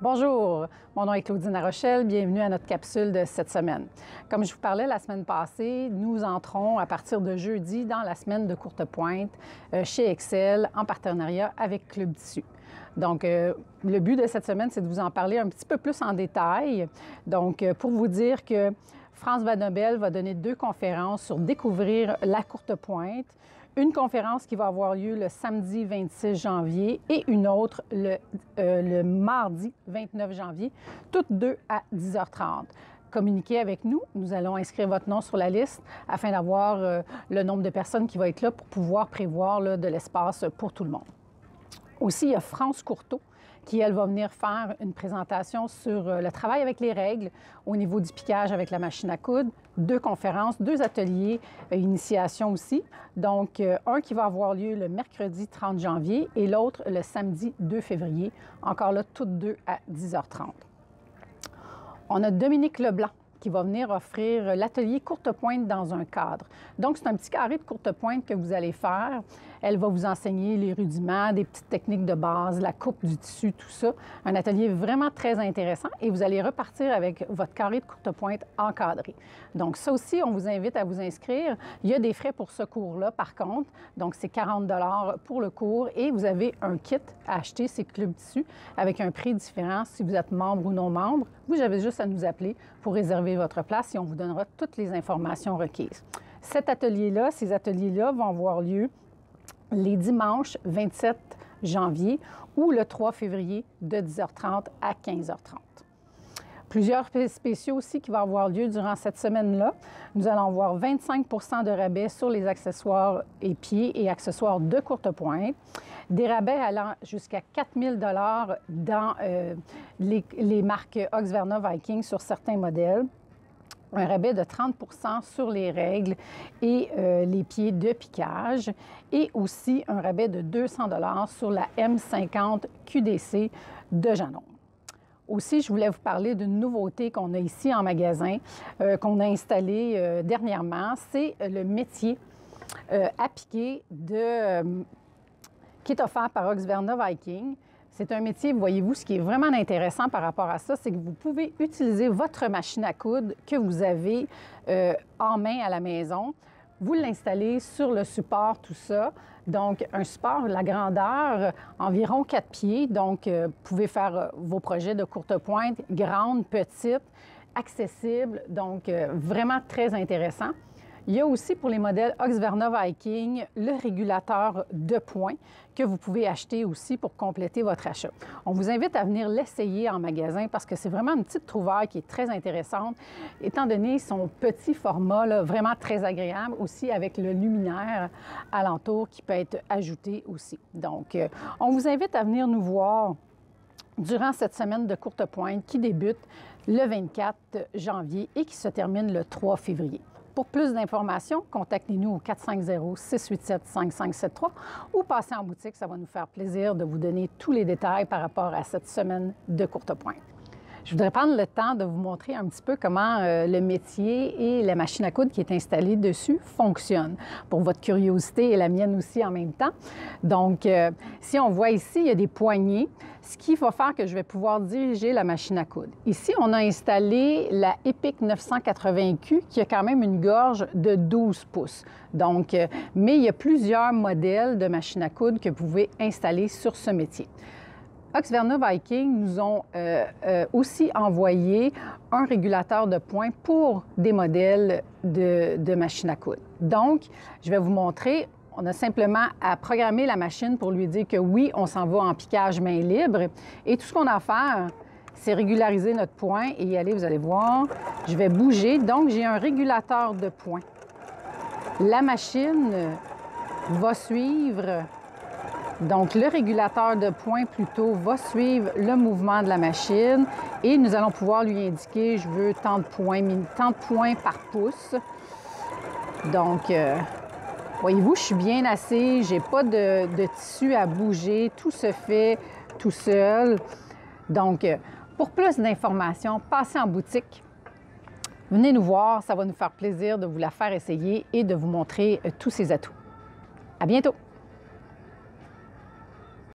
Bonjour, mon nom est Claudine Larochelle, bienvenue à notre capsule de cette semaine. Comme je vous parlais la semaine passée, nous entrons à partir de jeudi dans la semaine de courte pointe chez Excel en partenariat avec Club Tissu. Donc, le but de cette semaine, c'est de vous en parler un petit peu plus en détail. Donc, pour vous dire que France Vanobel va donner 2 conférences sur découvrir la courte pointe. Une conférence qui va avoir lieu le samedi 26 janvier et une autre le mardi 29 janvier, toutes 2 à 10h30. Communiquez avec nous, nous allons inscrire votre nom sur la liste afin d'avoir le nombre de personnes qui vont être là pour pouvoir prévoir de l'espace pour tout le monde. Aussi, il y a France Courteau qui, elle, va venir faire une présentation sur le travail avec les règles au niveau du piquage avec la machine à coudre, 2 conférences, 2 ateliers, initiation aussi. Donc, un qui va avoir lieu le mercredi 30 janvier et l'autre le samedi 2 février, encore là, toutes 2 à 10h30. On a Dominique Leblanc qui va venir offrir l'atelier courte pointe dans un cadre. Donc, c'est un petit carré de courte pointe que vous allez faire. Elle va vous enseigner les rudiments, des petites techniques de base, la coupe du tissu, tout ça. Un atelier vraiment très intéressant et vous allez repartir avec votre carré de courte pointe encadré. Donc, ça aussi, on vous invite à vous inscrire. Il y a des frais pour ce cours-là, par contre. Donc, c'est 40 $ pour le cours et vous avez un kit à acheter, c'est Club Tissu, avec un prix différent si vous êtes membre ou non membre. Vous avez juste à nous appeler pour réserver votre place et on vous donnera toutes les informations requises. Cet atelier-là, ces ateliers-là vont avoir lieu les dimanches 27 janvier ou le 3 février de 10h30 à 15h30. Plusieurs spéciaux aussi qui vont avoir lieu durant cette semaine-là. Nous allons avoir 25 % de rabais sur les accessoires épieds et accessoires de courte pointe. Des rabais allant jusqu'à 4 000 $ dans les marques Oxverna Viking sur certains modèles. Un rabais de 30 % sur les règles et les pieds de piquage et aussi un rabais de 200 $ sur la M50 QDC de Janon. Aussi, je voulais vous parler d'une nouveauté qu'on a ici en magasin, qu'on a installé dernièrement. C'est le métier à piquer qui est offert par Oxverna Viking. C'est un métier, voyez-vous, ce qui est vraiment intéressant par rapport à ça, c'est que vous pouvez utiliser votre machine à coudre que vous avez en main à la maison. Vous l'installez sur le support, tout ça. Donc, un support, la grandeur, environ 4 pieds. Donc, vous pouvez faire vos projets de courte pointe, grandes, petites, accessibles. Donc, vraiment très intéressant. Il y a aussi pour les modèles Oxverna Viking le régulateur de points que vous pouvez acheter aussi pour compléter votre achat. On vous invite à venir l'essayer en magasin parce que c'est vraiment une petite trouvaille qui est très intéressante, étant donné son petit format, là, vraiment très agréable, aussi avec le luminaire alentour qui peut être ajouté aussi. Donc, on vous invite à venir nous voir durant cette semaine de courte pointe qui débute le 24 janvier et qui se termine le 3 février. Pour plus d'informations, contactez-nous au 450-687-5573 ou passez en boutique. Ça va nous faire plaisir de vous donner tous les détails par rapport à cette semaine de courte pointe. Je voudrais prendre le temps de vous montrer un petit peu comment le métier et la machine à coudre qui est installée dessus fonctionnent, pour votre curiosité et la mienne aussi en même temps. Donc, si on voit ici, il y a des poignées, ce qui va faire que je vais pouvoir diriger la machine à coudre. Ici, on a installé la Epic 980Q qui a quand même une gorge de 12 pouces. Donc, mais il y a plusieurs modèles de machines à coudre que vous pouvez installer sur ce métier. Oxverna Viking nous ont aussi envoyé un régulateur de points pour des modèles de machines à coudre. Donc, je vais vous montrer, on a simplement à programmer la machine pour lui dire que oui, on s'en va en piquage main libre. Et tout ce qu'on a à faire, c'est régulariser notre point et y aller, vous allez voir, je vais bouger. Donc, j'ai un régulateur de points. La machine va suivre. Donc, le régulateur de points, plutôt, va suivre le mouvement de la machine et nous allons pouvoir lui indiquer, je veux tant de points par pouce. Donc, voyez-vous, je suis bien assise, je n'ai pas de tissu à bouger, tout se fait tout seul. Donc, pour plus d'informations, passez en boutique. Venez nous voir, ça va nous faire plaisir de vous la faire essayer et de vous montrer tous ses atouts. À bientôt!